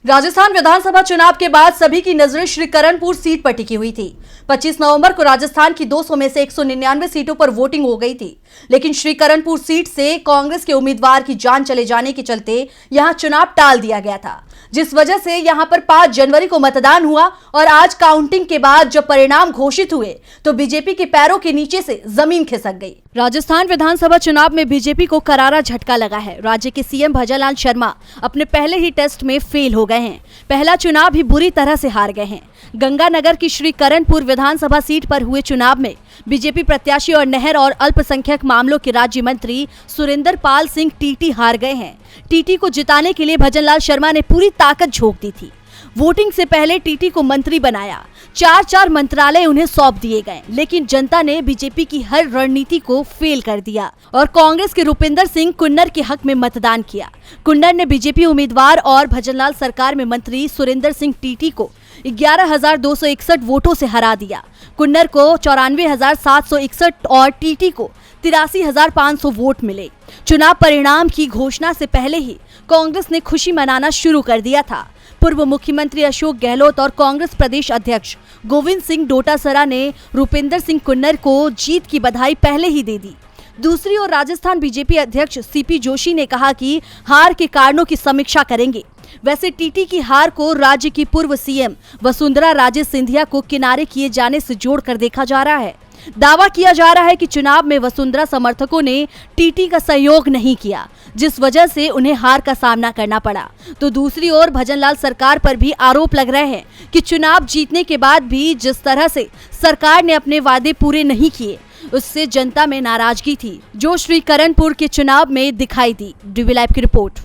राजस्थान विधानसभा चुनाव के बाद सभी की नजरें श्रीकरणपुर सीट पर टिकी हुई थी। 25 नवंबर को राजस्थान की 200 में से 199 सीटों पर वोटिंग हो गई थी, लेकिन श्रीकरणपुर सीट से कांग्रेस के उम्मीदवार की जान चले जाने के चलते यहां चुनाव टाल दिया गया था, जिस वजह से यहां पर 5 जनवरी को मतदान हुआ और आज काउंटिंग के बाद जब परिणाम घोषित हुए तो बीजेपी के पैरों के नीचे से जमीन खिसक गई। राजस्थान विधानसभा चुनाव में बीजेपी को करारा झटका लगा है। राज्य के सीएम भजनलाल शर्मा अपने पहले ही टेस्ट में फेल हो गए हैं। पहला चुनाव भी बुरी तरह से हार गए हैं। गंगानगर की श्रीकरणपुर विधानसभा सीट पर हुए चुनाव में बीजेपी प्रत्याशी और नहर और अल्पसंख्यक मामलों के राज्य मंत्री सुरेंद्र पाल सिंह टीटी हार गए हैं। टीटी को जिताने के लिए भजनलाल शर्मा ने पूरी ताकत झोंक दी थी। वोटिंग से पहले टीटी को मंत्री बनाया, 4 मंत्रालय उन्हें सौंप दिए गए, लेकिन जनता ने बीजेपी की हर रणनीति को फेल कर दिया और कांग्रेस के रुपिंदर सिंह कुन्नर के हक में मतदान किया। कुन्नर ने बीजेपी उम्मीदवार और भजनलाल सरकार में मंत्री सुरेंद्र सिंह टीटी को 11,261 वोटों से हरा दिया। कुन्नर को 94,761 और टीटी को 83,500 वोट मिले। चुनाव परिणाम की घोषणा से पहले ही कांग्रेस ने खुशी मनाना शुरू कर दिया था। पूर्व मुख्यमंत्री अशोक गहलोत और कांग्रेस प्रदेश अध्यक्ष गोविंद सिंह डोटासरा ने रुपिंदर सिंह कुन्नर को जीत की बधाई पहले ही दे दी। दूसरी ओर राजस्थान बीजेपी अध्यक्ष सीपी जोशी ने कहा कि हार के कारणों की समीक्षा करेंगे। वैसे टीटी की हार को राज्य की पूर्व सीएम वसुंधरा राजे सिंधिया को किनारे किए जाने से जोड़कर देखा जा रहा है। दावा किया जा रहा है कि चुनाव में वसुंधरा समर्थकों ने टीटी का सहयोग नहीं किया, जिस वजह से उन्हें हार का सामना करना पड़ा। तो दूसरी ओर भजनलाल सरकार पर भी आरोप लग रहे हैं कि चुनाव जीतने के बाद भी जिस तरह से सरकार ने अपने वादे पूरे नहीं किए, उससे जनता में नाराजगी थी, जो श्रीकरणपुर के चुनाव में दिखाई दी। डीवी लाइव की रिपोर्ट।